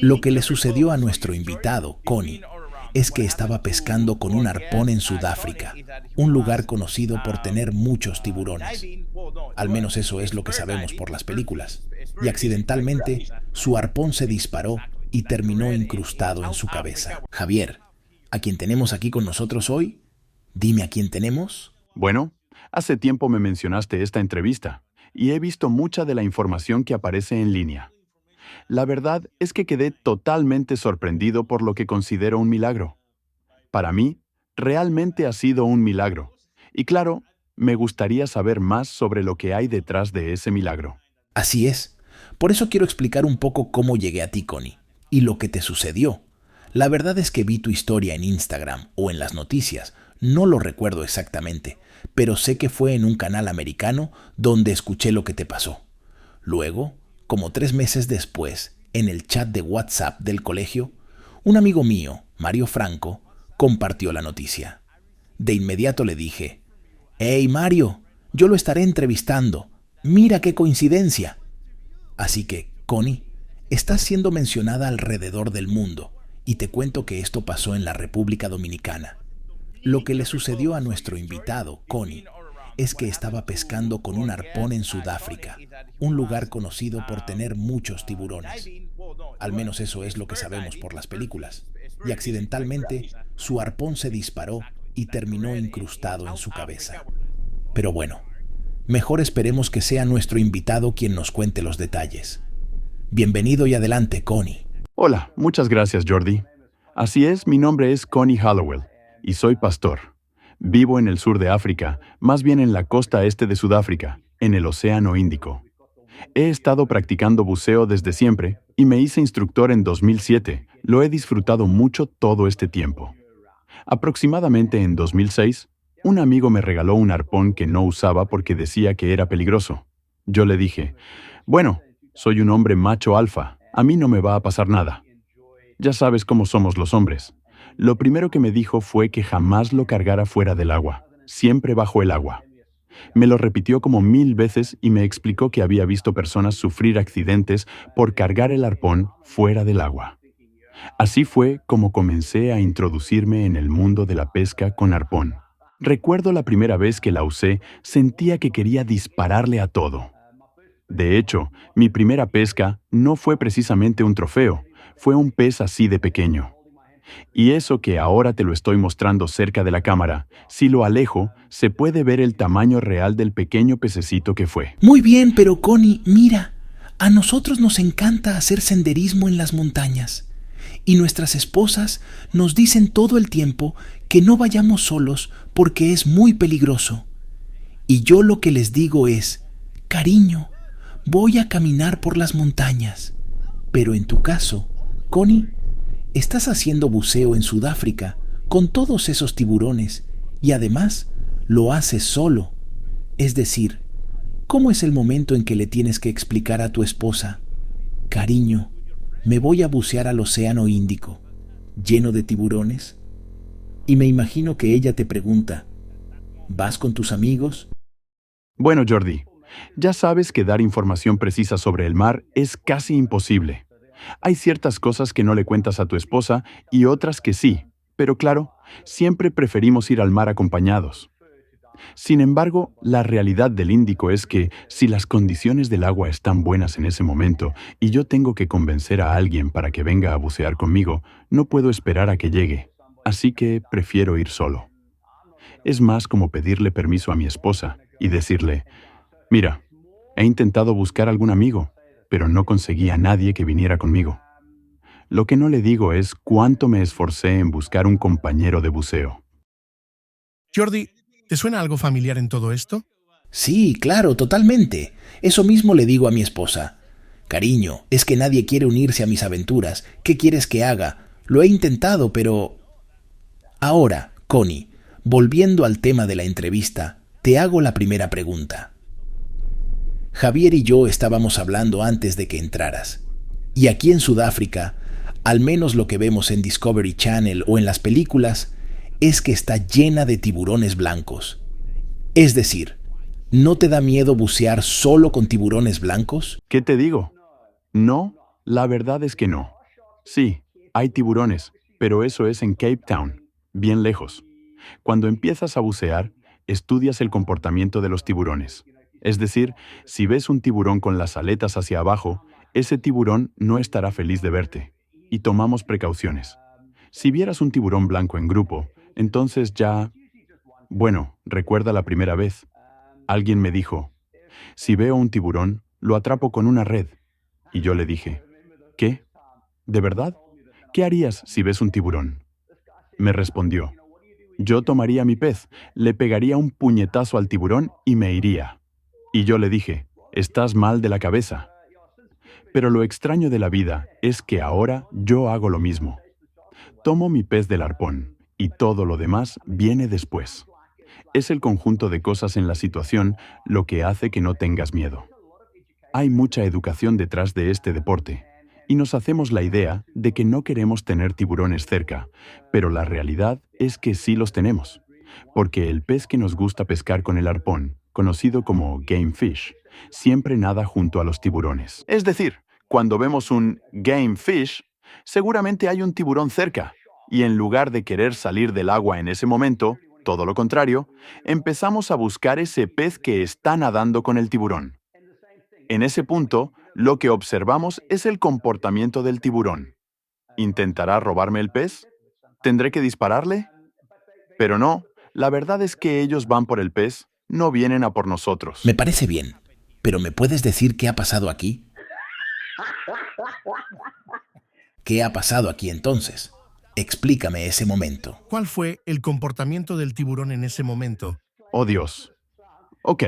Lo que le sucedió a nuestro invitado, Connie, es que estaba pescando con un arpón en Sudáfrica, un lugar conocido por tener muchos tiburones. Al menos eso es lo que sabemos por las películas. Y accidentalmente, su arpón se disparó y terminó incrustado en su cabeza. Javier, a quien tenemos aquí con nosotros hoy, dime a quién tenemos. Bueno, hace tiempo me mencionaste esta entrevista y he visto mucha de la información que aparece en línea. La verdad es que quedé totalmente sorprendido por lo que considero un milagro. Para mí, realmente ha sido un milagro. Y claro, me gustaría saber más sobre lo que hay detrás de ese milagro. Así es. Por eso quiero explicar un poco cómo llegué a ti, Connie, y lo que te sucedió. La verdad es que vi tu historia en Instagram o en las noticias, no lo recuerdo exactamente, pero sé que fue en un canal americano donde escuché lo que te pasó. Luego, como 3 meses después, en el chat de WhatsApp del colegio, un amigo mío, Mario Franco, compartió la noticia. De inmediato le dije, «Hey Mario, yo lo estaré entrevistando. Mira qué coincidencia». Así que, Connie, estás siendo mencionada alrededor del mundo y te cuento que esto pasó en la República Dominicana. Lo que le sucedió a nuestro invitado, Connie, es que estaba pescando con un arpón en Sudáfrica, un lugar conocido por tener muchos tiburones. Al menos eso es lo que sabemos por las películas. Y accidentalmente, su arpón se disparó y terminó incrustado en su cabeza. Pero bueno, mejor esperemos que sea nuestro invitado quien nos cuente los detalles. Bienvenido y adelante, Connie. Hola, muchas gracias, Jordi. Así es, mi nombre es Connie Hallowell y soy pastor. Vivo en el sur de África, más bien en la costa este de Sudáfrica, en el Océano Índico. He estado practicando buceo desde siempre y me hice instructor en 2007. Lo he disfrutado mucho todo este tiempo. Aproximadamente en 2006, un amigo me regaló un arpón que no usaba porque decía que era peligroso. Yo le dije, bueno, soy un hombre macho alfa, a mí no me va a pasar nada. Ya sabes cómo somos los hombres. Lo primero que me dijo fue que jamás lo cargara fuera del agua, siempre bajo el agua. Me lo repitió como 1000 veces y me explicó que había visto personas sufrir accidentes por cargar el arpón fuera del agua. Así fue como comencé a introducirme en el mundo de la pesca con arpón. Recuerdo la primera vez que la usé, sentía que quería dispararle a todo. De hecho, mi primera pesca no fue precisamente un trofeo, fue un pez así de pequeño. Y eso que ahora te lo estoy mostrando cerca de la cámara, si lo alejo, se puede ver el tamaño real del pequeño pececito que fue. Muy bien, pero Connie, mira, a nosotros nos encanta hacer senderismo en las montañas. Y nuestras esposas nos dicen todo el tiempo que no vayamos solos porque es muy peligroso. Y yo lo que les digo es, cariño, voy a caminar por las montañas. Pero en tu caso, Connie, estás haciendo buceo en Sudáfrica con todos esos tiburones y además lo haces solo. Es decir, ¿cómo es el momento en que le tienes que explicar a tu esposa, cariño, me voy a bucear al Océano Índico, lleno de tiburones? Y me imagino que ella te pregunta, ¿vas con tus amigos? Bueno, Jordi, ya sabes que dar información precisa sobre el mar es casi imposible. Hay ciertas cosas que no le cuentas a tu esposa y otras que sí, pero claro, siempre preferimos ir al mar acompañados. Sin embargo, la realidad del Índico es que si las condiciones del agua están buenas en ese momento y yo tengo que convencer a alguien para que venga a bucear conmigo, no puedo esperar a que llegue, así que prefiero ir solo. Es más como pedirle permiso a mi esposa y decirle, mira, he intentado buscar algún amigo, pero no conseguí a nadie que viniera conmigo. Lo que no le digo es cuánto me esforcé en buscar un compañero de buceo. Jordi, ¿te suena algo familiar en todo esto? Sí, claro, totalmente. Eso mismo le digo a mi esposa. Cariño, es que nadie quiere unirse a mis aventuras. ¿Qué quieres que haga? Lo he intentado, pero... Ahora, Connie, volviendo al tema de la entrevista, te hago la primera pregunta. Javier y yo estábamos hablando antes de que entraras. Y aquí en Sudáfrica, al menos lo que vemos en Discovery Channel o en las películas, es que está llena de tiburones blancos. Es decir, ¿no te da miedo bucear solo con tiburones blancos? ¿Qué te digo? No, la verdad es que no. Sí, hay tiburones, pero eso es en Cape Town, bien lejos. Cuando empiezas a bucear, estudias el comportamiento de los tiburones. Es decir, si ves un tiburón con las aletas hacia abajo, ese tiburón no estará feliz de verte. Y tomamos precauciones. Si vieras un tiburón blanco en grupo, entonces ya... Bueno, recuerda la primera vez. Alguien me dijo, si veo un tiburón, lo atrapo con una red. Y yo le dije, ¿qué? ¿De verdad? ¿Qué harías si ves un tiburón? Me respondió, yo tomaría mi pez, le pegaría un puñetazo al tiburón y me iría. Y yo le dije, estás mal de la cabeza. Pero lo extraño de la vida es que ahora yo hago lo mismo. Tomo mi pez del arpón y todo lo demás viene después. Es el conjunto de cosas en la situación lo que hace que no tengas miedo. Hay mucha educación detrás de este deporte y nos hacemos la idea de que no queremos tener tiburones cerca, pero la realidad es que sí los tenemos, porque el pez que nos gusta pescar con el arpón, conocido como game fish, siempre nada junto a los tiburones. Es decir, cuando vemos un game fish, seguramente hay un tiburón cerca, y en lugar de querer salir del agua en ese momento, todo lo contrario, empezamos a buscar ese pez que está nadando con el tiburón. En ese punto, lo que observamos es el comportamiento del tiburón. ¿Intentará robarme el pez? ¿Tendré que dispararle? Pero no, la verdad es que ellos van por el pez, no vienen a por Me nosotros. parece bien, pero ¿me puedes decir qué ha pasado aquí? ¿Qué ha pasado aquí entonces? Explícame ese momento. ¿Cuál fue el comportamiento del tiburón en ese momento? Oh Dios. Ok,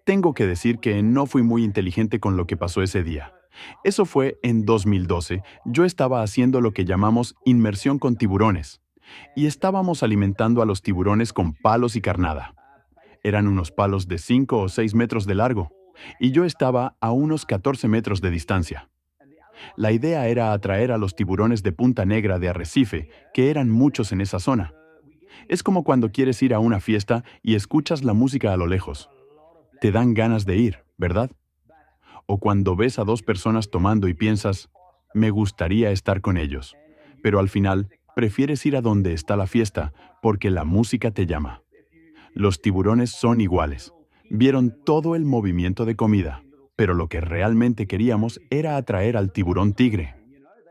tengo que decir que no fui muy inteligente con lo que pasó ese día. Eso fue en 2012. Yo estaba haciendo lo que llamamos inmersión con tiburones. Y estábamos alimentando a los tiburones con palos y carnada. Eran unos palos de 5 o 6 metros de largo. Y yo estaba a unos 14 metros de distancia. La idea era atraer a los tiburones de punta negra de Arrecife, que eran muchos en esa zona. Es como cuando quieres ir a una fiesta y escuchas la música a lo lejos. Te dan ganas de ir, ¿verdad? O cuando ves a dos personas tomando y piensas, me gustaría estar con ellos. Pero al final, prefieres ir a donde está la fiesta, porque la música te llama. Los tiburones son iguales. Vieron todo el movimiento de comida, pero lo que realmente queríamos era atraer al tiburón tigre.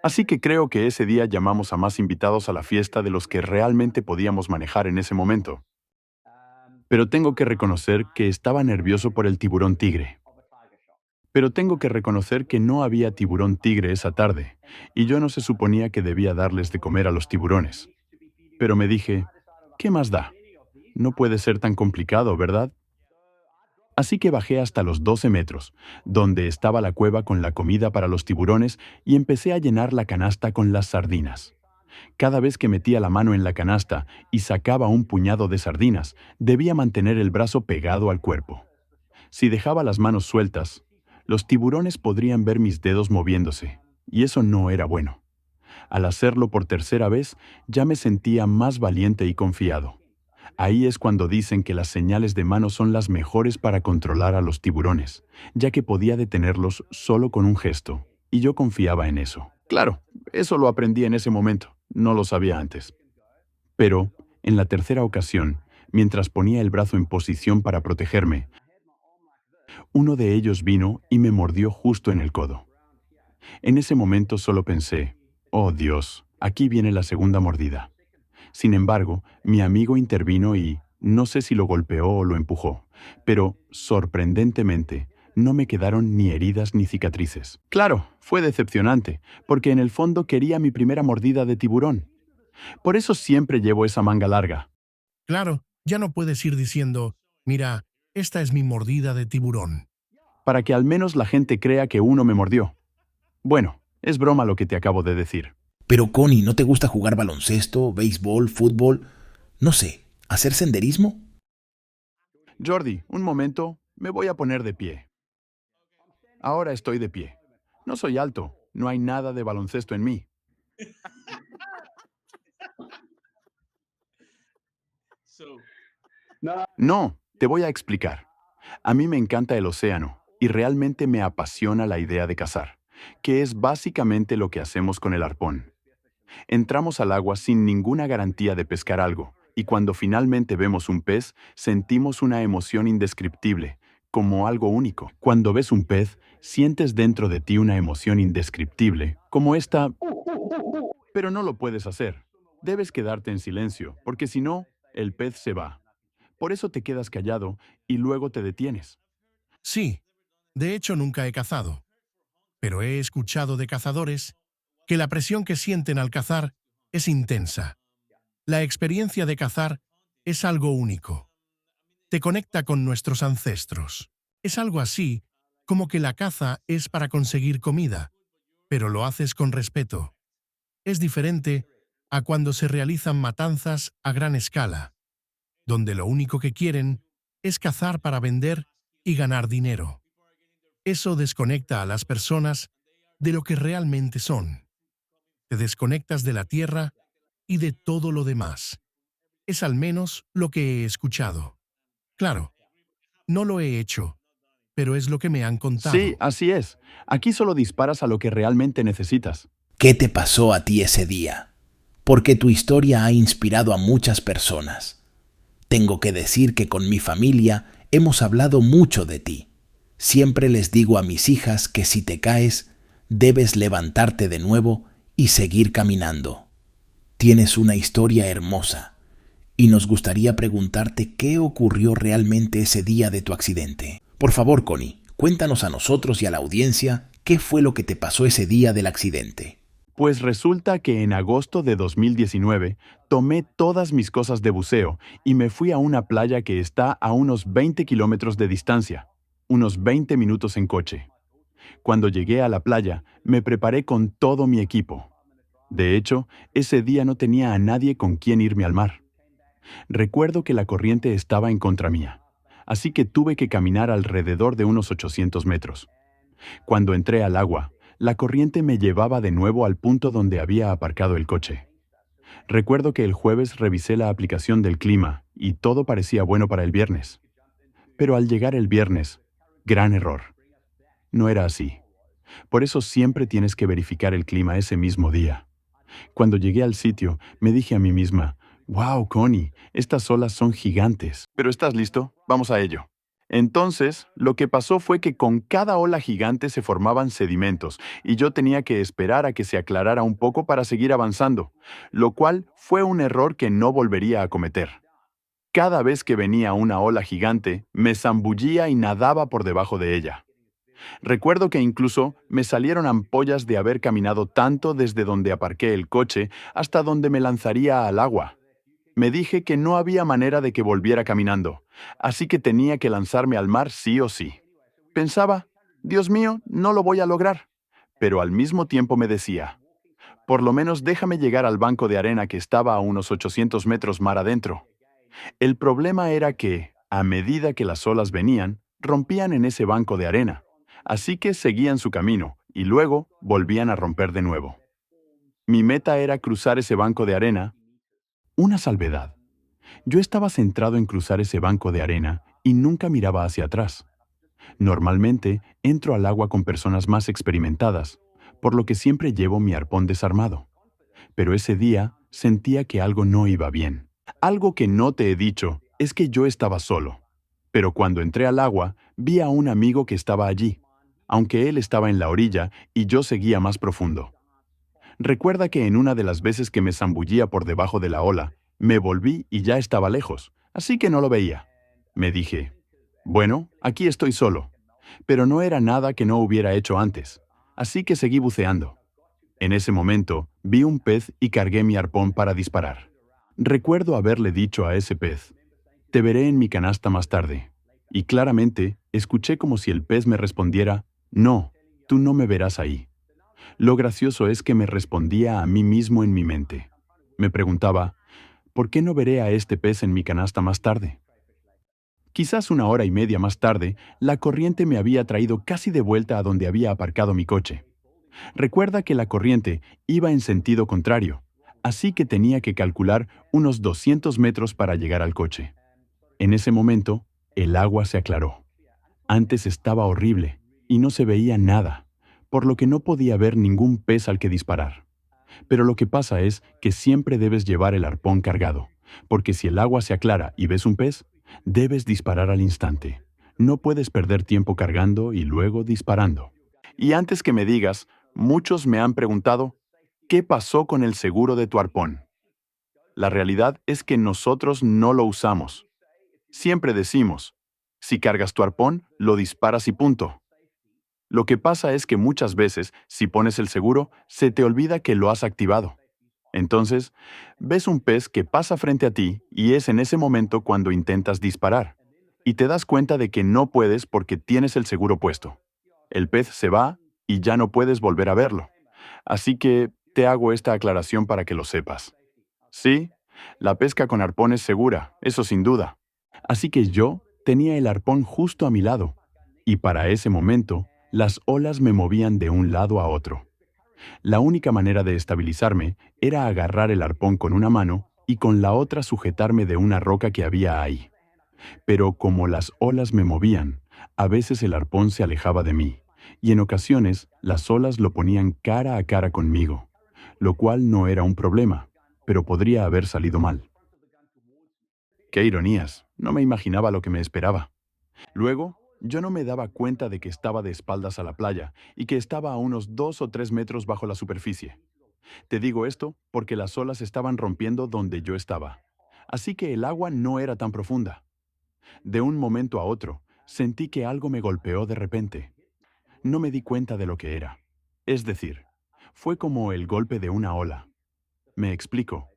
Así que creo que ese día llamamos a más invitados a la fiesta de los que realmente podíamos manejar en ese momento. Pero tengo que reconocer que estaba nervioso por el tiburón tigre. Pero tengo que reconocer que no había tiburón tigre esa tarde, y yo no se suponía que debía darles de comer a los tiburones. Pero me dije, ¿qué más da? No puede ser tan complicado, ¿verdad? Así que bajé hasta los 12 metros, donde estaba la cueva con la comida para los tiburones, y empecé a llenar la canasta con las sardinas. Cada vez que metía la mano en la canasta y sacaba un puñado de sardinas, debía mantener el brazo pegado al cuerpo. Si dejaba las manos sueltas, los tiburones podrían ver mis dedos moviéndose, y eso no era bueno. Al hacerlo por tercera vez, ya me sentía más valiente y confiado. Ahí es cuando dicen que las señales de mano son las mejores para controlar a los tiburones, ya que podía detenerlos solo con un gesto, y yo confiaba en eso. Claro, eso lo aprendí en ese momento, no lo sabía antes. Pero, en la tercera ocasión, mientras ponía el brazo en posición para protegerme, uno de ellos vino y me mordió justo en el codo. En ese momento solo pensé, oh Dios, aquí viene la segunda mordida. Sin embargo, mi amigo intervino y, no sé si lo golpeó o lo empujó, pero, sorprendentemente, no me quedaron ni heridas ni cicatrices. Claro, fue decepcionante, porque en el fondo quería mi primera mordida de tiburón. Por eso siempre llevo esa manga larga. Claro, ya no puedes ir diciendo, mira, esta es mi mordida de tiburón. Para que al menos la gente crea que uno me mordió. Bueno, es broma lo que te acabo de decir. Pero Connie, ¿no te gusta jugar baloncesto, béisbol, fútbol? No sé, ¿hacer senderismo? Jordi, un momento, me voy a poner de pie. Ahora estoy de pie. No soy alto, no hay nada de baloncesto en mí. No, te voy a explicar. A mí me encanta el océano y realmente me apasiona la idea de cazar. que es básicamente lo que hacemos con el arpón. Entramos al agua sin ninguna garantía de pescar algo, y cuando finalmente vemos un pez, sentimos una emoción indescriptible, como algo único. Cuando ves un pez, sientes dentro de ti una emoción indescriptible, como esta, pero no lo puedes hacer. Debes quedarte en silencio, porque si no, el pez se va. Por eso te quedas callado y luego te detienes. Sí, de hecho nunca he cazado, pero he escuchado de cazadores que la presión que sienten al cazar es intensa. La experiencia de cazar es algo único. Te conecta con nuestros ancestros. Es algo así como que la caza es para conseguir comida, pero lo haces con respeto. Es diferente a cuando se realizan matanzas a gran escala, donde lo único que quieren es cazar para vender y ganar dinero. Eso desconecta a las personas de lo que realmente son. Te desconectas de la tierra y de todo lo demás. Es al menos lo que he escuchado. Claro, no lo he hecho, pero es lo que me han Sí, contado. así es. Aquí solo disparas a lo que realmente necesitas. ¿Qué te pasó a ti ese día? Porque tu historia ha inspirado a muchas personas. Tengo que decir que con mi familia hemos hablado mucho de ti. Siempre les digo a mis hijas que si te caes, debes levantarte de nuevo y seguir caminando. Tienes una historia hermosa y nos gustaría preguntarte qué ocurrió realmente ese día de tu accidente. Por favor, Connie, cuéntanos a nosotros y a la audiencia qué fue lo que te pasó ese día del accidente. Pues resulta que en agosto de 2019 tomé todas mis cosas de buceo y me fui a una playa que está a unos 20 kilómetros de distancia, unos 20 minutos en coche. Cuando llegué a la playa, me preparé con todo mi equipo. De hecho, ese día no tenía a nadie con quien irme al mar. Recuerdo que la corriente estaba en contra mía, así que tuve que caminar alrededor de unos 800 metros. Cuando entré al agua, la corriente me llevaba de nuevo al punto donde había aparcado el coche. Recuerdo que el jueves revisé la aplicación del clima y todo parecía bueno para el viernes. Pero al llegar el viernes, gran error. No era así. Por eso siempre tienes que verificar el clima ese mismo día. Cuando llegué al sitio, me dije a mí misma, «Wow, Connie, estas olas son gigantes». ¿Pero estás listo? Vamos a ello. Entonces, lo que pasó fue que con cada ola gigante se formaban sedimentos y yo tenía que esperar a que se aclarara un poco para seguir avanzando, lo cual fue un error que no volvería a cometer. Cada vez que venía una ola gigante, me zambullía y nadaba por debajo de ella. Recuerdo que incluso me salieron ampollas de haber caminado tanto desde donde aparqué el coche hasta donde me lanzaría al agua. Me dije que no había manera de que volviera caminando, así que tenía que lanzarme al mar sí o sí. Pensaba, Dios mío, no lo voy a lograr. Pero al mismo tiempo me decía, por lo menos déjame llegar al banco de arena que estaba a unos 800 metros mar adentro. El problema era que, a medida que las olas venían, rompían en ese banco de arena. Así que seguían su camino y luego volvían a romper de nuevo. Mi meta era cruzar ese banco de arena. Una salvedad. Yo estaba centrado en cruzar ese banco de arena y nunca miraba hacia atrás. Normalmente entro al agua con personas más experimentadas, por lo que siempre llevo mi arpón desarmado. Pero ese día sentía que algo no iba bien. Algo que no te he dicho es que yo estaba solo. Pero cuando entré al agua, vi a un amigo que estaba allí, aunque él estaba en la orilla y yo seguía más profundo. Recuerda que en una de las veces que me zambullía por debajo de la ola, me volví y ya estaba lejos, así que no lo veía. Me dije, bueno, aquí estoy solo. Pero no era nada que no hubiera hecho antes, así que seguí buceando. En ese momento, vi un pez y cargué mi arpón para disparar. Recuerdo haberle dicho a ese pez, «Te veré en mi canasta más tarde». Y claramente, escuché como si el pez me respondiera, «No, tú no me verás ahí». Lo gracioso es que me respondía a mí mismo en mi mente. Me preguntaba, ¿por qué no veré a este pez en mi canasta más tarde? Quizás 1 hora y media más tarde, la corriente me había traído casi de vuelta a donde había aparcado mi coche. Recuerda que la corriente iba en sentido contrario, así que tenía que calcular unos 200 metros para llegar al coche. En ese momento, el agua se aclaró. Antes estaba horrible y no se veía nada, por lo que no podía ver ningún pez al que disparar. Pero lo que pasa es que siempre debes llevar el arpón cargado, porque si el agua se aclara y ves un pez, debes disparar al instante. No puedes perder tiempo cargando y luego disparando. Y antes que me digas, muchos me han preguntado, ¿qué pasó con el seguro de tu arpón? La realidad es que nosotros no lo usamos. Siempre decimos, si cargas tu arpón, lo disparas y punto. Lo que pasa es que muchas veces, si pones el seguro, se te olvida que lo has activado. Entonces, ves un pez que pasa frente a ti y es en ese momento cuando intentas disparar. Y te das cuenta de que no puedes porque tienes el seguro puesto. El pez se va y ya no puedes volver a verlo. Así que te hago esta aclaración para que lo sepas. Sí, la pesca con arpón es segura, eso sin duda. Así que yo tenía el arpón justo a mi lado, y para ese momento, las olas me movían de un lado a otro. La única manera de estabilizarme era agarrar el arpón con una mano y con la otra sujetarme de una roca que había ahí. Pero como las olas me movían, a veces el arpón se alejaba de mí, y en ocasiones las olas lo ponían cara a cara conmigo, lo cual no era un problema, pero podría haber salido mal. ¡Qué ironías! No me imaginaba lo que me esperaba. Luego, yo no me daba cuenta de que estaba de espaldas a la playa y que estaba a unos 2 o 3 metros bajo la superficie. Te digo esto porque las olas estaban rompiendo donde yo estaba. Así que el agua no era tan profunda. De un momento a otro, sentí que algo me golpeó de repente. No me di cuenta de lo que era. Es decir, fue como el golpe de una ola. Me explico.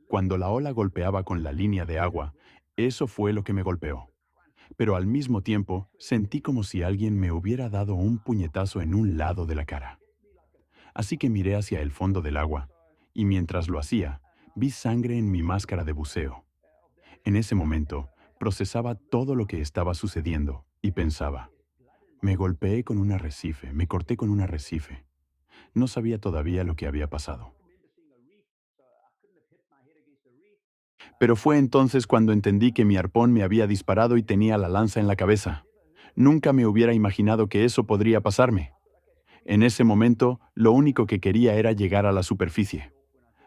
Cuando la ola golpeaba con la línea de agua, eso fue lo que me golpeó. Pero al mismo tiempo sentí como si alguien me hubiera dado un puñetazo en un lado de la cara. Así que miré hacia el fondo del agua, y mientras lo hacía, vi sangre en mi máscara de buceo. En ese momento, procesaba todo lo que estaba sucediendo y pensaba, me golpeé con un arrecife, me corté con un arrecife. No sabía todavía lo que había pasado. Pero fue entonces cuando entendí que mi arpón me había disparado y tenía la lanza en la cabeza. Nunca me hubiera imaginado que eso podría pasarme. En ese momento, lo único que quería era llegar a la superficie.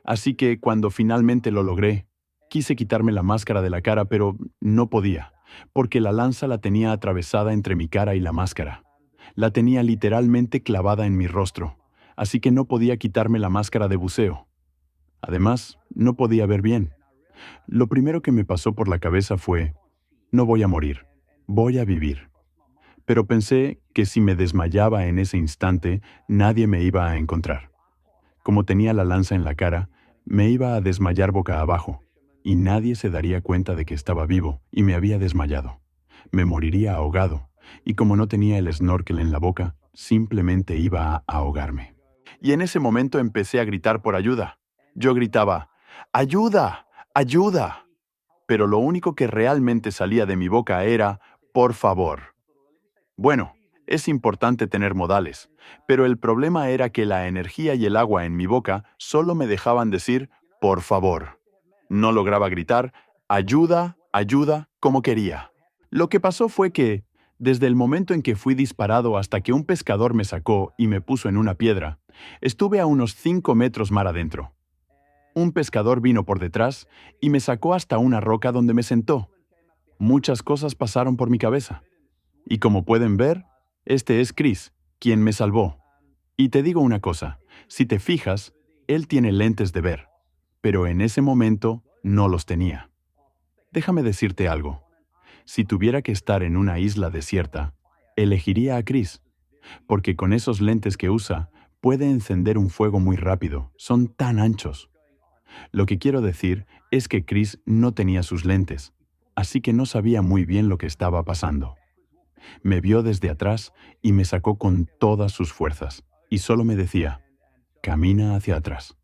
Así que, cuando finalmente lo logré, quise quitarme la máscara de la cara, pero no podía, porque la lanza la tenía atravesada entre mi cara y la máscara. La tenía literalmente clavada en mi rostro, así que no podía quitarme la máscara de buceo. Además, no podía ver bien. Lo primero que me pasó por la cabeza fue, no voy a morir, voy a vivir. Pero pensé que si me desmayaba en ese instante, nadie me iba a encontrar. Como tenía la lanza en la cara, me iba a desmayar boca abajo, y nadie se daría cuenta de que estaba vivo y me había desmayado. Me moriría ahogado, y como no tenía el snorkel en la boca, simplemente iba a ahogarme. Y en ese momento empecé a gritar por ayuda. Yo gritaba, ¡ayuda! ¡Ayuda! Pero lo único que realmente salía de mi boca era, ¡por favor! Bueno, es importante tener modales, pero el problema era que la energía y el agua en mi boca solo me dejaban decir, por favor. No lograba gritar, ayuda, ayuda, como quería. Lo que pasó fue que, desde el momento en que fui disparado hasta que un pescador me sacó y me puso en una piedra, estuve a unos 5 metros mar adentro. Un pescador vino por detrás y me sacó hasta una roca donde me sentó. Muchas cosas pasaron por mi cabeza. Y como pueden ver, este es Chris, quien me salvó. Y te digo una cosa, si te fijas, él tiene lentes de ver, pero en ese momento no los tenía. Déjame decirte algo. Si tuviera que estar en una isla desierta, elegiría a Chris, porque con esos lentes que usa, puede encender un fuego muy rápido, son tan anchos. Lo que quiero decir es que Chris no tenía sus lentes, así que no sabía muy bien lo que estaba pasando. Me vio desde atrás y me sacó con todas sus fuerzas, y solo me decía, camina hacia atrás.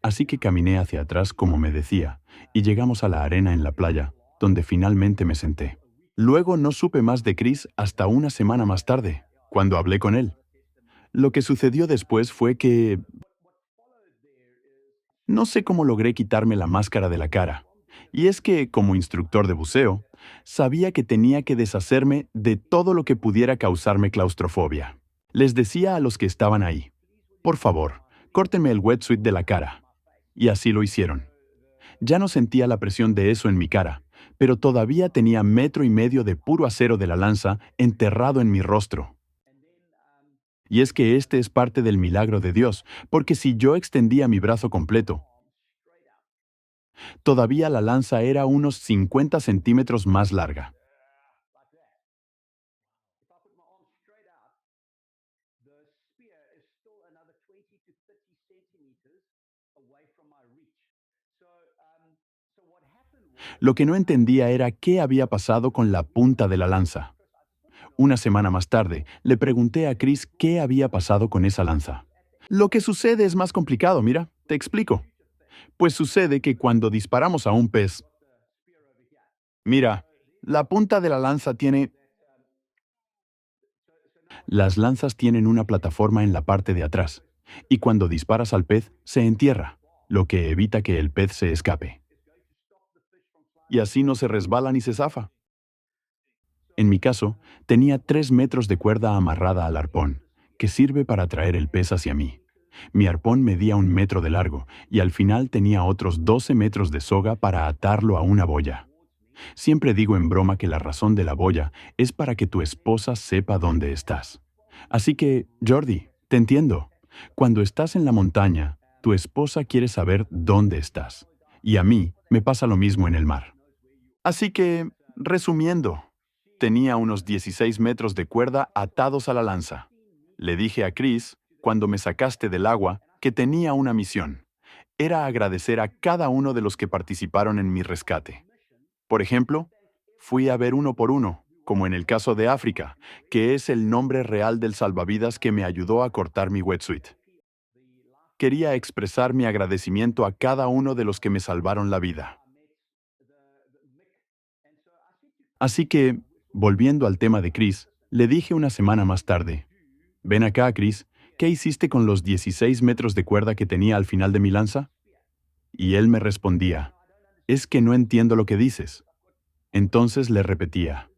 Así que caminé hacia atrás como me decía, y llegamos a la arena en la playa, donde finalmente me senté. Luego no supe más de Chris hasta una semana más tarde, cuando hablé con él. Lo que sucedió después fue que no sé cómo logré quitarme la máscara de la cara. Y es que, como instructor de buceo, sabía que tenía que deshacerme de todo lo que pudiera causarme claustrofobia. Les decía a los que estaban ahí, por favor, córtenme el wetsuit de la cara. Y así lo hicieron. Ya no sentía la presión de eso en mi cara, pero todavía tenía 1,5 metros de puro acero de la lanza enterrado en mi rostro. Y es que este es parte del milagro de Dios, porque si yo extendía mi brazo completo, todavía la lanza era unos 50 centímetros más larga. Lo que no entendía era qué había pasado con la punta de la lanza. Una semana más tarde, le pregunté a Chris qué había pasado con esa lanza. Lo que sucede es más complicado, mira, te explico. Pues sucede que cuando disparamos a un pez, mira, la punta de la lanza tiene... Las lanzas tienen una plataforma en la parte de atrás, y cuando disparas al pez, se entierra, lo que evita que el pez se escape. Y así no se resbala ni se zafa. En mi caso, tenía 3 metros de cuerda amarrada al arpón, que sirve para traer el pez hacia mí. Mi arpón medía 1 metro de largo, y al final tenía otros 12 metros de soga para atarlo a una boya. Siempre digo en broma que la razón de la boya es para que tu esposa sepa dónde estás. Así que, Jordi, te entiendo. Cuando estás en la montaña, tu esposa quiere saber dónde estás. Y a mí me pasa lo mismo en el mar. Así que, resumiendo, tenía unos 16 metros de cuerda atados a la lanza. Le dije a Chris, cuando me sacaste del agua, que tenía una misión. Era agradecer a cada uno de los que participaron en mi rescate. Por ejemplo, fui a ver uno por uno, como en el caso de África, que es el nombre real del salvavidas que me ayudó a cortar mi wetsuit. Quería expresar mi agradecimiento a cada uno de los que me salvaron la vida. Así que, volviendo al tema de Chris, le dije una semana más tarde, «Ven acá, Chris, ¿qué hiciste con los 16 metros de cuerda que tenía al final de mi lanza?» Y él me respondía, «Es que no entiendo lo que dices». Entonces le repetía,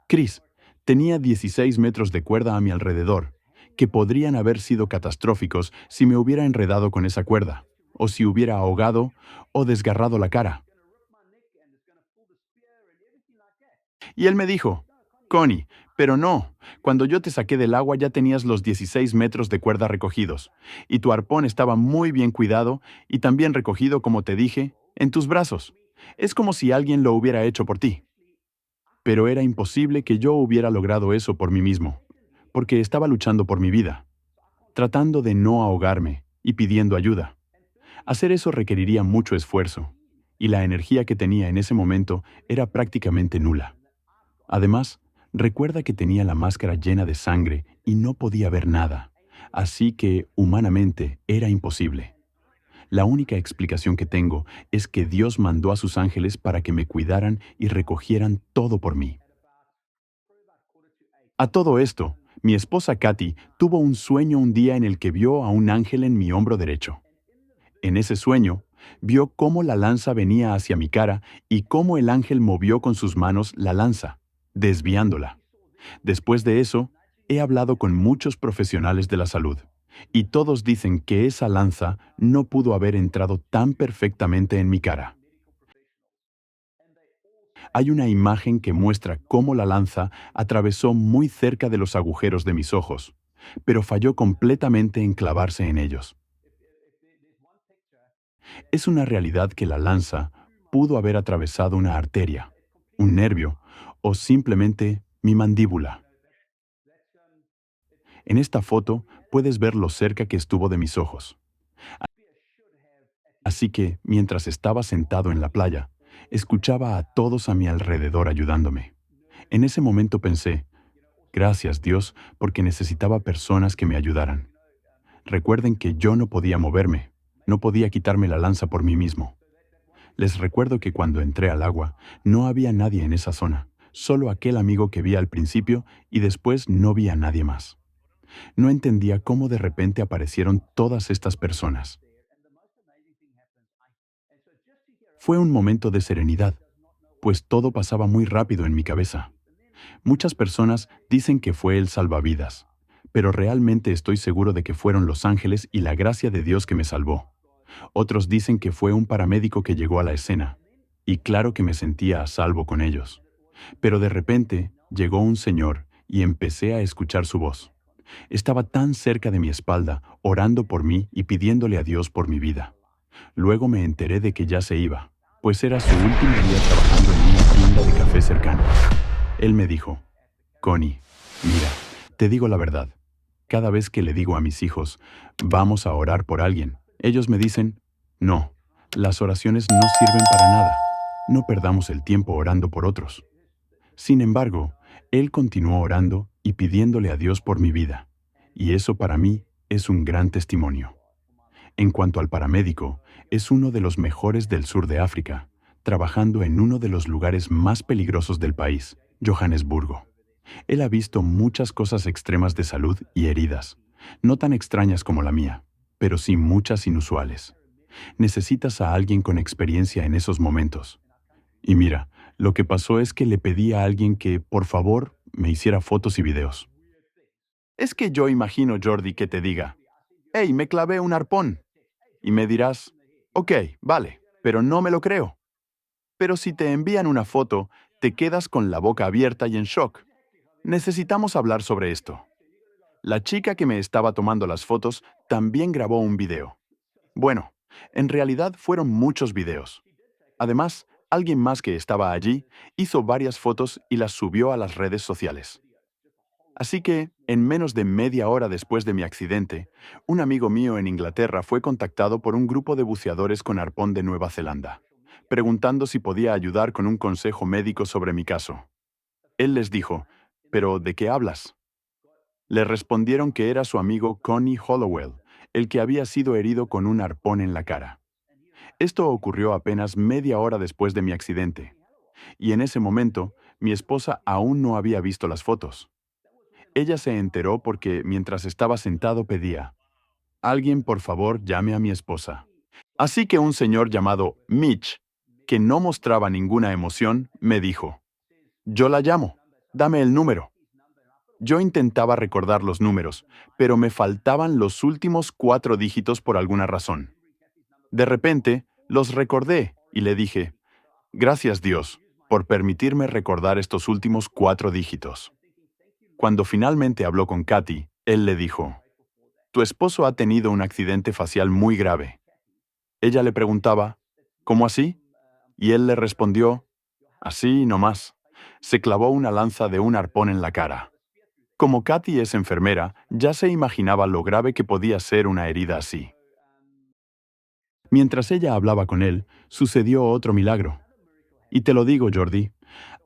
«Chris, tenía 16 metros de cuerda a mi alrededor, que podrían haber sido catastróficos si me hubiera enredado con esa cuerda, o si hubiera ahogado o desgarrado la cara». Y él me dijo, «Connie, pero no, cuando yo te saqué del agua ya tenías los 16 metros de cuerda recogidos, y tu arpón estaba muy bien cuidado y también recogido, como te dije, en tus brazos. Es como si alguien lo hubiera hecho por ti». Pero era imposible que yo hubiera logrado eso por mí mismo, porque estaba luchando por mi vida, tratando de no ahogarme y pidiendo ayuda. Hacer eso requeriría mucho esfuerzo, y la energía que tenía en ese momento era prácticamente nula. Además, recuerda que tenía la máscara llena de sangre y no podía ver nada, así que, humanamente, era imposible. La única explicación que tengo es que Dios mandó a sus ángeles para que me cuidaran y recogieran todo por mí. A todo esto, mi esposa Katy tuvo un sueño un día en el que vio a un ángel en mi hombro derecho. En ese sueño, vio cómo la lanza venía hacia mi cara y cómo el ángel movió con sus manos la lanza, desviándola. Después de eso, he hablado con muchos profesionales de la salud, y todos dicen que esa lanza no pudo haber entrado tan perfectamente en mi cara. Hay una imagen que muestra cómo la lanza atravesó muy cerca de los agujeros de mis ojos, pero falló completamente en clavarse en ellos. Es una realidad que la lanza pudo haber atravesado una arteria, un nervio o simplemente mi mandíbula. En esta foto puedes ver lo cerca que estuvo de mis ojos. Así que, mientras estaba sentado en la playa, escuchaba a todos a mi alrededor ayudándome. En ese momento pensé, gracias Dios, porque necesitaba personas que me ayudaran. Recuerden que yo no podía moverme, no podía quitarme la lanza por mí mismo. Les recuerdo que cuando entré al agua, no había nadie en esa zona, solo aquel amigo que vi al principio y después no vi a nadie más. No entendía cómo de repente aparecieron todas estas personas. Fue un momento de serenidad, pues todo pasaba muy rápido en mi cabeza. Muchas personas dicen que fue el salvavidas, pero realmente estoy seguro de que fueron los ángeles y la gracia de Dios que me salvó. Otros dicen que fue un paramédico que llegó a la escena, y claro que me sentía a salvo con ellos. Pero de repente llegó un señor y empecé a escuchar su voz. Estaba tan cerca de mi espalda, orando por mí y pidiéndole a Dios por mi vida. Luego me enteré de que ya se iba, pues era su último día trabajando en una tienda de café cercana. Él me dijo: Connie, mira, te digo la verdad. Cada vez que le digo a mis hijos, vamos a orar por alguien, ellos me dicen, no, las oraciones no sirven para nada. No perdamos el tiempo orando por otros. Sin embargo, él continuó orando y pidiéndole a Dios por mi vida. Y eso para mí es un gran testimonio. En cuanto al paramédico, es uno de los mejores del sur de África, trabajando en uno de los lugares más peligrosos del país, Johannesburgo. Él ha visto muchas cosas extremas de salud y heridas, no tan extrañas como la mía, pero sí muchas inusuales. Necesitas a alguien con experiencia en esos momentos. Y mira, lo que pasó es que le pedí a alguien que, por favor, me hiciera fotos y videos. Es que yo imagino, Jordi, que te diga, «Hey, me clavé un arpón». Y me dirás, «Ok, vale, pero no me lo creo». Pero si te envían una foto, te quedas con la boca abierta y en shock. Necesitamos hablar sobre esto. La chica que me estaba tomando las fotos también grabó un video. Bueno, en realidad fueron muchos videos. Además, alguien más que estaba allí hizo varias fotos y las subió a las redes sociales. Así que, en menos de media hora después de mi accidente, un amigo mío en Inglaterra fue contactado por un grupo de buceadores con arpón de Nueva Zelanda, preguntando si podía ayudar con un consejo médico sobre mi caso. Él les dijo, «¿Pero de qué hablas?». Le respondieron que era su amigo Connie Hollowell, el que había sido herido con un arpón en la cara. Esto ocurrió apenas media hora después de mi accidente, y en ese momento mi esposa aún no había visto las fotos. Ella se enteró porque mientras estaba sentado pedía, «Alguien por favor llame a mi esposa». Así que un señor llamado Mitch, que no mostraba ninguna emoción, me dijo, «Yo la llamo, dame el número». Yo intentaba recordar los números, pero me faltaban los últimos 4 dígitos por alguna razón. De repente, los recordé y le dije, «Gracias Dios, por permitirme recordar estos últimos 4 dígitos». Cuando finalmente habló con Katy, él le dijo, «Tu esposo ha tenido un accidente facial muy grave». Ella le preguntaba, «¿Cómo así?». Y él le respondió, «Así nomás. Se clavó una lanza de un arpón en la cara». Como Katy es enfermera, ya se imaginaba lo grave que podía ser una herida así. Mientras ella hablaba con él, sucedió otro milagro. Y te lo digo, Jordi,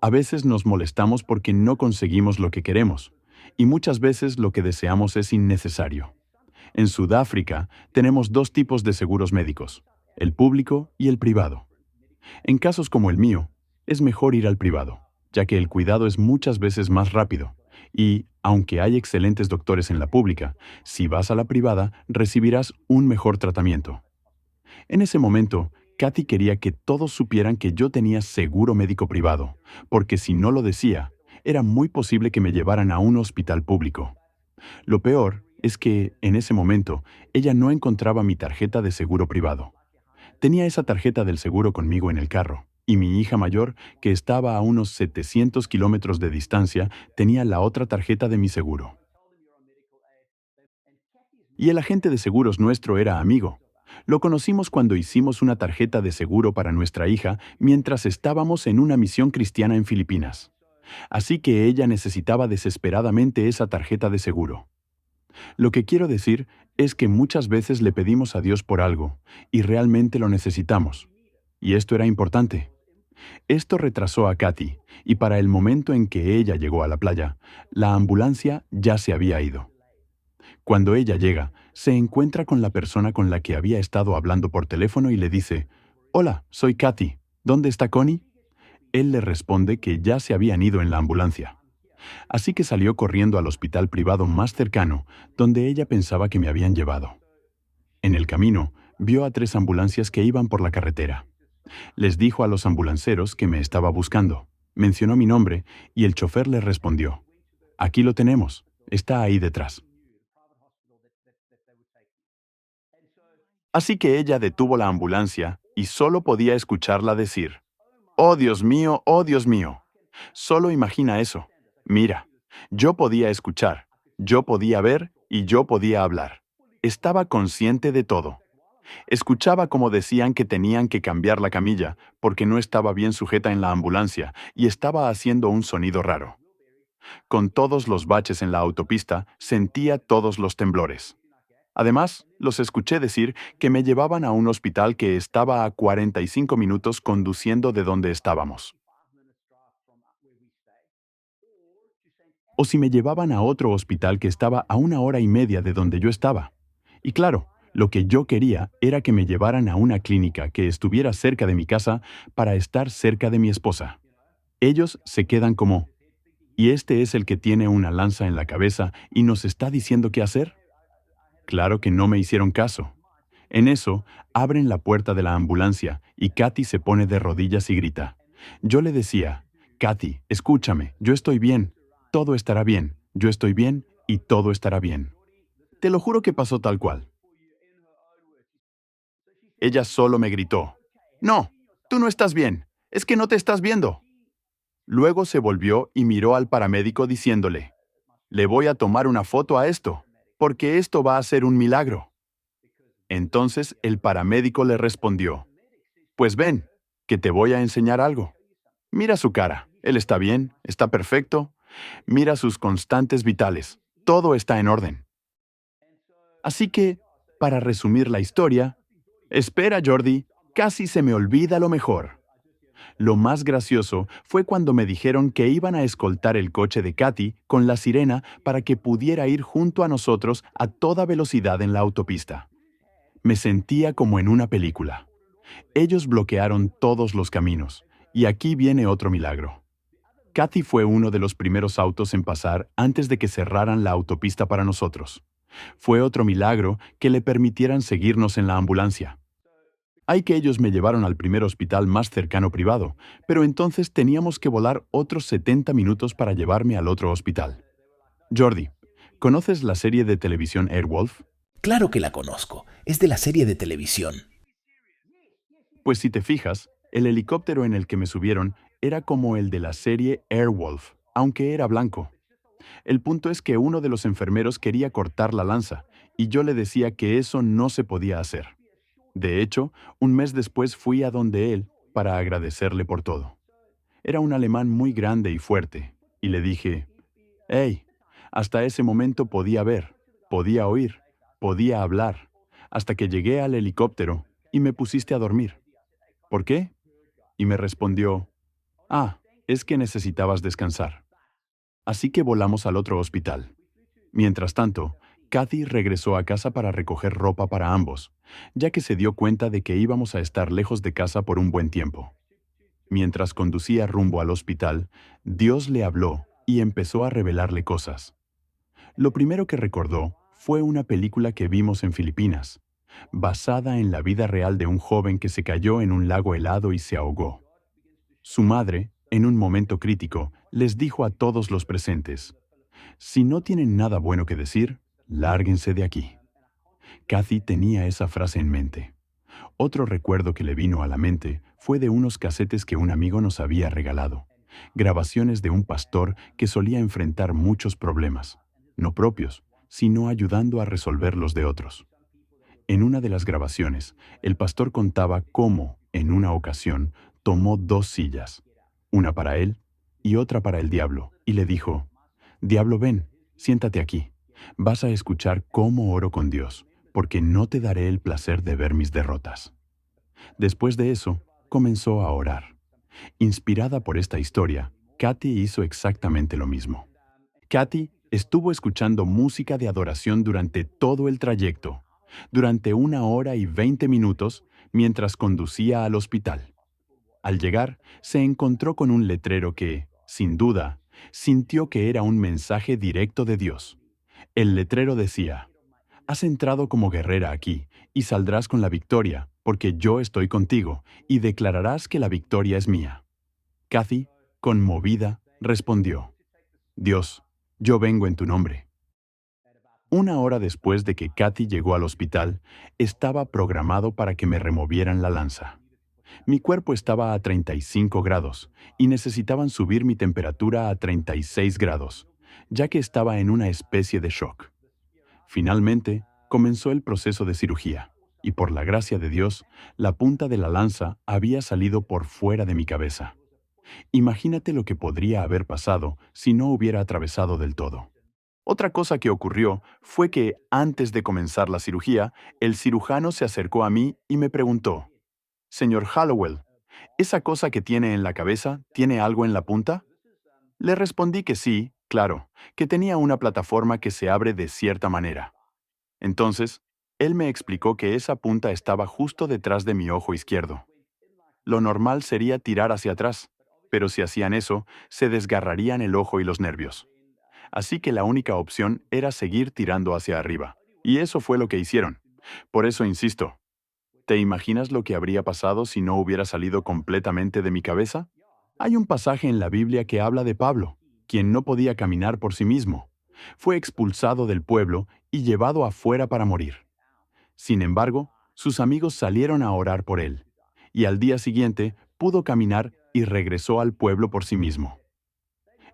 a veces nos molestamos porque no conseguimos lo que queremos, y muchas veces lo que deseamos es innecesario. En Sudáfrica tenemos 2 tipos de seguros médicos, el público y el privado. En casos como el mío, es mejor ir al privado, ya que el cuidado es muchas veces más rápido, y, aunque hay excelentes doctores en la pública, si vas a la privada recibirás un mejor tratamiento. En ese momento, Katy quería que todos supieran que yo tenía seguro médico privado, porque si no lo decía, era muy posible que me llevaran a un hospital público. Lo peor es que, en ese momento, ella no encontraba mi tarjeta de seguro privado. Tenía esa tarjeta del seguro conmigo en el carro, y mi hija mayor, que estaba a unos 700 kilómetros de distancia, tenía la otra tarjeta de mi seguro. Y el agente de seguros nuestro era amigo. Lo conocimos cuando hicimos una tarjeta de seguro para nuestra hija mientras estábamos en una misión cristiana en Filipinas. Así que ella necesitaba desesperadamente esa tarjeta de seguro. Lo que quiero decir es que muchas veces le pedimos a Dios por algo, y realmente lo necesitamos. Y esto era importante. Esto retrasó a Katy, y para el momento en que ella llegó a la playa, la ambulancia ya se había ido. Cuando ella llega, se encuentra con la persona con la que había estado hablando por teléfono y le dice, «Hola, soy Katy. ¿Dónde está Connie?». Él le responde que ya se habían ido en la ambulancia. Así que salió corriendo al hospital privado más cercano, donde ella pensaba que me habían llevado. En el camino, vio a 3 ambulancias que iban por la carretera. Les dijo a los ambulanceros que me estaba buscando. Mencionó mi nombre y el chofer le respondió, «Aquí lo tenemos, está ahí detrás». Así que ella detuvo la ambulancia y solo podía escucharla decir, «Oh Dios mío, oh Dios mío». Solo imagina eso. Mira, yo podía escuchar, yo podía ver y yo podía hablar. Estaba consciente de todo. Escuchaba cómo decían que tenían que cambiar la camilla porque no estaba bien sujeta en la ambulancia y estaba haciendo un sonido raro. Con todos los baches en la autopista, sentía todos los temblores. Además, los escuché decir que me llevaban a un hospital que estaba a 45 minutos conduciendo de donde estábamos. O si me llevaban a otro hospital que estaba a 1 hora y media de donde yo estaba. Y claro, lo que yo quería era que me llevaran a una clínica que estuviera cerca de mi casa para estar cerca de mi esposa. Ellos se quedan como, ¿y este es el que tiene una lanza en la cabeza y nos está diciendo qué hacer? Claro que no me hicieron caso. En eso, abren la puerta de la ambulancia y Katy se pone de rodillas y grita. Yo le decía, Katy, escúchame, yo estoy bien, todo estará bien, yo estoy bien y todo estará bien. Te lo juro que pasó tal cual. Ella solo me gritó, no, tú no estás bien, es que no te estás viendo. Luego se volvió y miró al paramédico diciéndole, le voy a tomar una foto a esto, porque esto va a ser un milagro. Entonces el paramédico le respondió, pues ven, que te voy a enseñar algo. Mira su cara, él está bien, está perfecto. Mira sus constantes vitales, todo está en orden. Así que, para resumir la historia, espera Jordi, casi se me olvida lo mejor. Lo más gracioso fue cuando me dijeron que iban a escoltar el coche de Katy con la sirena para que pudiera ir junto a nosotros a toda velocidad en la autopista. Me sentía como en una película. Ellos bloquearon todos los caminos. Y aquí viene otro milagro. Katy fue uno de los primeros autos en pasar antes de que cerraran la autopista para nosotros. Fue otro milagro que le permitieran seguirnos en la ambulancia. Hay que ellos me llevaron al primer hospital más cercano privado, pero entonces teníamos que volar otros 70 minutos para llevarme al otro hospital. Jordi, ¿conoces la serie de televisión Airwolf? Claro que la conozco. Es de la serie de televisión. Pues si te fijas, el helicóptero en el que me subieron era como el de la serie Airwolf, aunque era blanco. El punto es que uno de los enfermeros quería cortar la lanza, y yo le decía que eso no se podía hacer. De hecho, un mes después fui a donde él para agradecerle por todo. Era un alemán muy grande y fuerte, y le dije, «Hey, hasta ese momento podía ver, podía oír, podía hablar, hasta que llegué al helicóptero y me pusiste a dormir. ¿Por qué?» Y me respondió, «Ah, es que necesitabas descansar». Así que volamos al otro hospital. Mientras tanto, Kathy regresó a casa para recoger ropa para ambos, ya que se dio cuenta de que íbamos a estar lejos de casa por un buen tiempo. Mientras conducía rumbo al hospital, Dios le habló y empezó a revelarle cosas. Lo primero que recordó fue una película que vimos en Filipinas, basada en la vida real de un joven que se cayó en un lago helado y se ahogó. Su madre, en un momento crítico, les dijo a todos los presentes, «Si no tienen nada bueno que decir, lárguense de aquí». Kathy tenía esa frase en mente. Otro recuerdo que le vino a la mente fue de unos casetes que un amigo nos había regalado, grabaciones de un pastor que solía enfrentar muchos problemas, no propios, sino ayudando a resolver los de otros. En una de las grabaciones, el pastor contaba cómo, en una ocasión, tomó 2 sillas, una para él y otra para el diablo, y le dijo, «Diablo, ven, siéntate aquí. Vas a escuchar cómo oro con Dios, porque no te daré el placer de ver mis derrotas». Después de eso, comenzó a orar. Inspirada por esta historia, Kathy hizo exactamente lo mismo. Kathy estuvo escuchando música de adoración durante todo el trayecto, durante 1 hora y 20 minutos, mientras conducía al hospital. Al llegar, se encontró con un letrero que, sin duda, sintió que era un mensaje directo de Dios. El letrero decía, «Has entrado como guerrera aquí, y saldrás con la victoria, porque yo estoy contigo, y declararás que la victoria es mía». Kathy, conmovida, respondió, «Dios, yo vengo en tu nombre». Una hora después de que Kathy llegó al hospital, estaba programado para que me removieran la lanza. Mi cuerpo estaba a 35 grados y necesitaban subir mi temperatura a 36 grados, ya que estaba en una especie de shock. Finalmente, comenzó el proceso de cirugía, y por la gracia de Dios, la punta de la lanza había salido por fuera de mi cabeza. Imagínate lo que podría haber pasado si no hubiera atravesado del todo. Otra cosa que ocurrió fue que, antes de comenzar la cirugía, el cirujano se acercó a mí y me preguntó: «Señor Hallowell, ¿esa cosa que tiene en la cabeza tiene algo en la punta?». Le respondí que sí, claro, que tenía una plataforma que se abre de cierta manera. Entonces, él me explicó que esa punta estaba justo detrás de mi ojo izquierdo. Lo normal sería tirar hacia atrás, pero si hacían eso, se desgarrarían el ojo y los nervios. Así que la única opción era seguir tirando hacia arriba. Y eso fue lo que hicieron. Por eso insisto, ¿te imaginas lo que habría pasado si no hubiera salido completamente de mi cabeza? Hay un pasaje en la Biblia que habla de Pablo, quien no podía caminar por sí mismo. Fue expulsado del pueblo y llevado afuera para morir. Sin embargo, sus amigos salieron a orar por él, y al día siguiente pudo caminar y regresó al pueblo por sí mismo.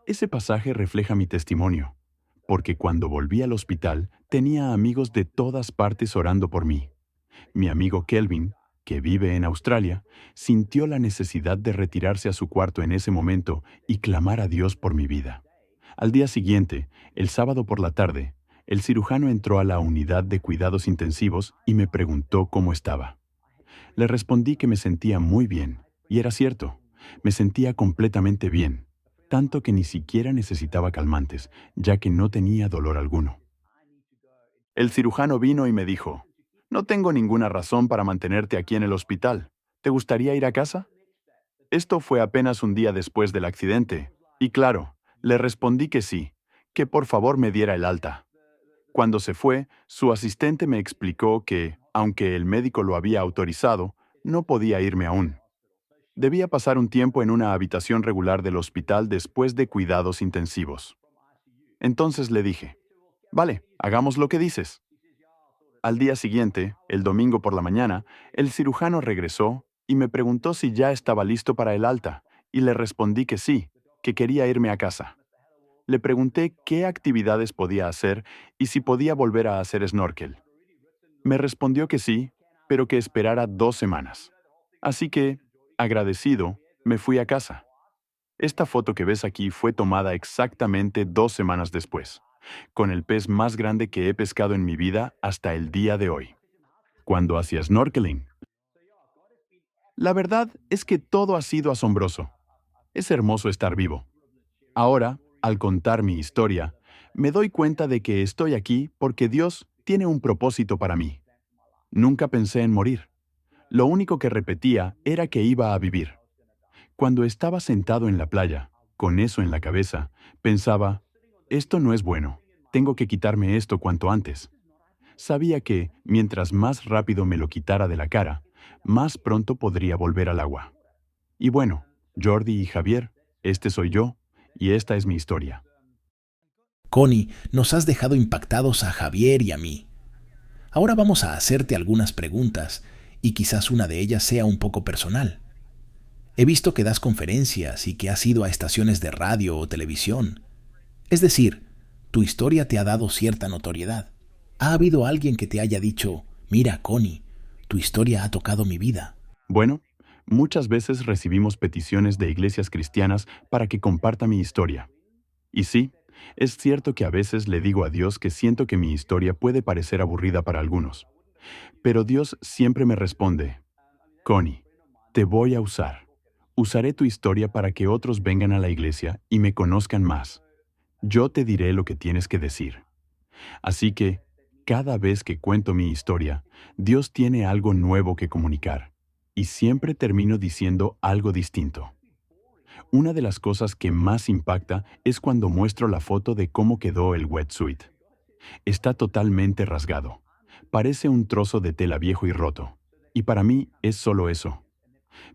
Ese pasaje refleja mi testimonio, porque cuando volví al hospital tenía amigos de todas partes orando por mí. Mi amigo Kelvin, que vive en Australia, sintió la necesidad de retirarse a su cuarto en ese momento y clamar a Dios por mi vida. Al día siguiente, el sábado por la tarde, el cirujano entró a la unidad de cuidados intensivos y me preguntó cómo estaba. Le respondí que me sentía muy bien, y era cierto, me sentía completamente bien, tanto que ni siquiera necesitaba calmantes, ya que no tenía dolor alguno. El cirujano vino y me dijo: «No tengo ninguna razón para mantenerte aquí en el hospital. ¿Te gustaría ir a casa?». Esto fue apenas un día después del accidente, y claro, le respondí que sí, que por favor me diera el alta. Cuando se fue, su asistente me explicó que, aunque el médico lo había autorizado, no podía irme aún. Debía pasar un tiempo en una habitación regular del hospital después de cuidados intensivos. Entonces le dije: «Vale, hagamos lo que dices». Al día siguiente, el domingo por la mañana, el cirujano regresó y me preguntó si ya estaba listo para el alta, y le respondí que sí, que quería irme a casa. Le pregunté qué actividades podía hacer y si podía volver a hacer snorkel. Me respondió que sí, pero que esperara 2 semanas. Así que, agradecido, me fui a casa. Esta foto que ves aquí fue tomada exactamente 2 semanas después, con el pez más grande que he pescado en mi vida hasta el día de hoy, cuando hacía snorkeling. La verdad es que todo ha sido asombroso. Es hermoso estar vivo. Ahora, al contar mi historia, me doy cuenta de que estoy aquí porque Dios tiene un propósito para mí. Nunca pensé en morir. Lo único que repetía era que iba a vivir. Cuando estaba sentado en la playa, con eso en la cabeza, pensaba: «Esto no es bueno. Tengo que quitarme esto cuanto antes». Sabía que, mientras más rápido me lo quitara de la cara, más pronto podría volver al agua. Y bueno, Jordi y Javier, este soy yo, y esta es mi historia. Connie, nos has dejado impactados a Javier y a mí. Ahora vamos a hacerte algunas preguntas, y quizás una de ellas sea un poco personal. He visto que das conferencias y que has ido a estaciones de radio o televisión. Es decir, tu historia te ha dado cierta notoriedad. ¿Ha habido alguien que te haya dicho: «Mira, Connie, tu historia ha tocado mi vida»? Bueno, muchas veces recibimos peticiones de iglesias cristianas para que comparta mi historia. Y sí, es cierto que a veces le digo a Dios que siento que mi historia puede parecer aburrida para algunos. Pero Dios siempre me responde: «Connie, te voy a usar. Usaré tu historia para que otros vengan a la iglesia y me conozcan más. Yo te diré lo que tienes que decir». Así que, cada vez que cuento mi historia, Dios tiene algo nuevo que comunicar, y siempre termino diciendo algo distinto. Una de las cosas que más impacta es cuando muestro la foto de cómo quedó el wetsuit. Está totalmente rasgado. Parece un trozo de tela viejo y roto. Y para mí es solo eso.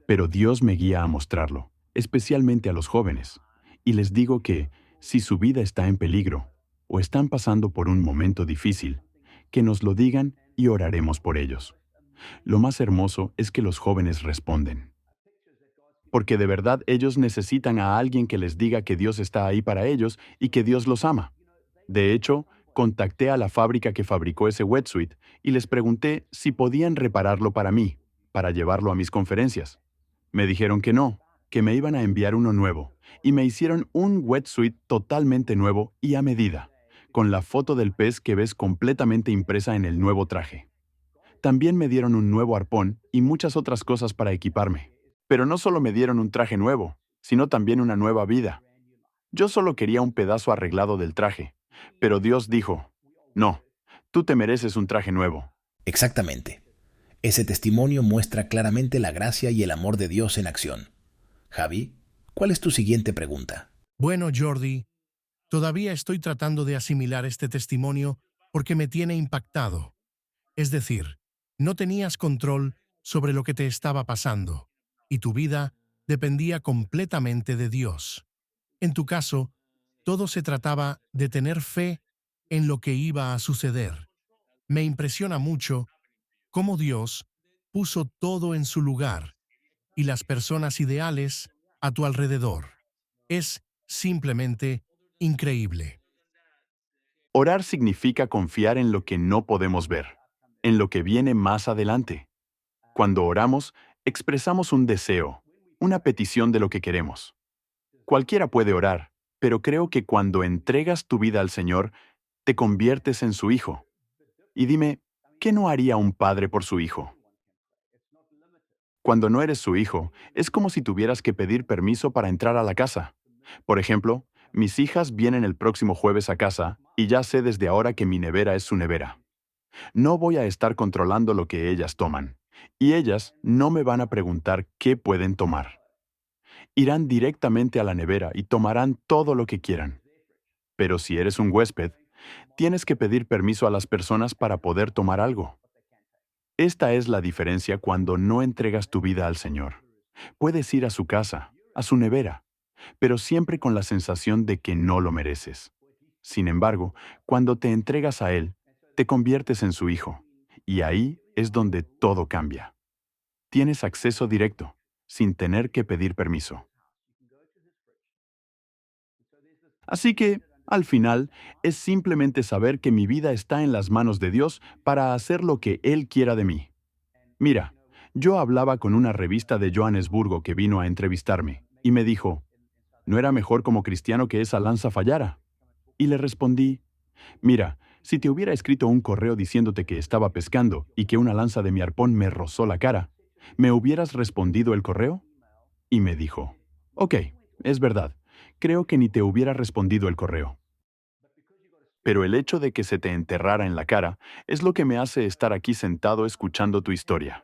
Pero Dios me guía a mostrarlo, especialmente a los jóvenes. Y les digo que, si su vida está en peligro, o están pasando por un momento difícil, que nos lo digan y oraremos por ellos. Lo más hermoso es que los jóvenes responden. Porque de verdad ellos necesitan a alguien que les diga que Dios está ahí para ellos y que Dios los ama. De hecho, contacté a la fábrica que fabricó ese wetsuit y les pregunté si podían repararlo para mí, para llevarlo a mis conferencias. Me dijeron que no, que me iban a enviar uno nuevo, y me hicieron un wetsuit totalmente nuevo y a medida, con la foto del pez que ves completamente impresa en el nuevo traje. También me dieron un nuevo arpón y muchas otras cosas para equiparme. Pero no solo me dieron un traje nuevo, sino también una nueva vida. Yo solo quería un pedazo arreglado del traje, pero Dios dijo, no, tú te mereces un traje nuevo. Exactamente. Ese testimonio muestra claramente la gracia y el amor de Dios en acción. Javi, ¿cuál es tu siguiente pregunta? Bueno, Jordi, todavía estoy tratando de asimilar este testimonio porque me tiene impactado. Es decir, no tenías control sobre lo que te estaba pasando, y tu vida dependía completamente de Dios. En tu caso, todo se trataba de tener fe en lo que iba a suceder. Me impresiona mucho cómo Dios puso todo en su lugar y las personas ideales a tu alrededor. Es simplemente increíble. Orar significa confiar en lo que no podemos ver, en lo que viene más adelante. Cuando oramos, expresamos un deseo, una petición de lo que queremos. Cualquiera puede orar, pero creo que cuando entregas tu vida al Señor, te conviertes en su hijo. Y dime, ¿qué no haría un padre por su hijo? Cuando no eres su hijo, es como si tuvieras que pedir permiso para entrar a la casa. Por ejemplo, mis hijas vienen el próximo jueves a casa y ya sé desde ahora que mi nevera es su nevera. No voy a estar controlando lo que ellas toman. Y ellas no me van a preguntar qué pueden tomar. Irán directamente a la nevera y tomarán todo lo que quieran. Pero si eres un huésped, tienes que pedir permiso a las personas para poder tomar algo. Esta es la diferencia cuando no entregas tu vida al Señor. Puedes ir a su casa, a su nevera, pero siempre con la sensación de que no lo mereces. Sin embargo, cuando te entregas a Él, te conviertes en su hijo, y ahí es donde todo cambia. Tienes acceso directo, sin tener que pedir permiso. Así que, al final, es simplemente saber que mi vida está en las manos de Dios para hacer lo que Él quiera de mí. Mira, yo hablaba con una revista de Johannesburgo que vino a entrevistarme, y me dijo, ¿no era mejor como cristiano que esa lanza fallara? Y le respondí, mira, si te hubiera escrito un correo diciéndote que estaba pescando y que una lanza de mi arpón me rozó la cara, ¿me hubieras respondido el correo? Y me dijo, ok, es verdad, creo que ni te hubiera respondido el correo. Pero el hecho de que se te enterrara en la cara es lo que me hace estar aquí sentado escuchando tu historia.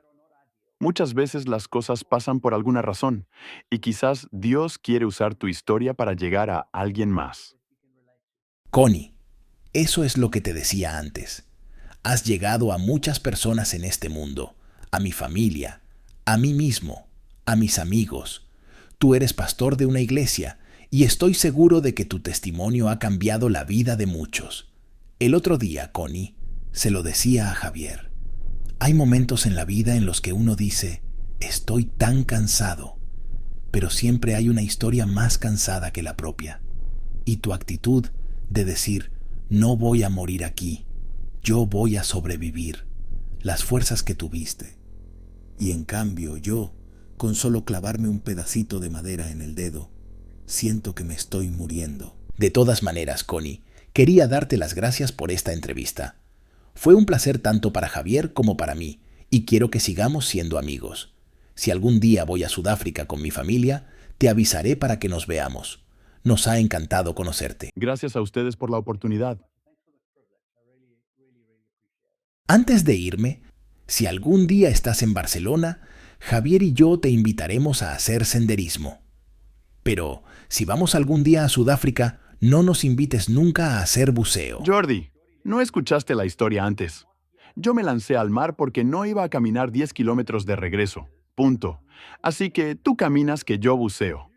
Muchas veces las cosas pasan por alguna razón, y quizás Dios quiere usar tu historia para llegar a alguien más. Connie, eso es lo que te decía antes. Has llegado a muchas personas en este mundo, a mi familia, a mí mismo, a mis amigos. Tú eres pastor de una iglesia y estoy seguro de que tu testimonio ha cambiado la vida de muchos. El otro día, Connie, se lo decía a Javier. Hay momentos en la vida en los que uno dice, estoy tan cansado, pero siempre hay una historia más cansada que la propia. Y tu actitud de decir, no voy a morir aquí, yo voy a sobrevivir, las fuerzas que tuviste. Y en cambio yo, con solo clavarme un pedacito de madera en el dedo, siento que me estoy muriendo. De todas maneras, Connie, quería darte las gracias por esta entrevista. Fue un placer tanto para Javier como para mí, y quiero que sigamos siendo amigos. Si algún día voy a Sudáfrica con mi familia, te avisaré para que nos veamos. Nos ha encantado conocerte. Gracias a ustedes por la oportunidad. Antes de irme, si algún día estás en Barcelona, Javier y yo te invitaremos a hacer senderismo. Pero si vamos algún día a Sudáfrica, no nos invites nunca a hacer buceo. Jordi, no escuchaste la historia antes. Yo me lancé al mar porque no iba a caminar 10 kilómetros de regreso. Punto. Así que tú caminas que yo buceo.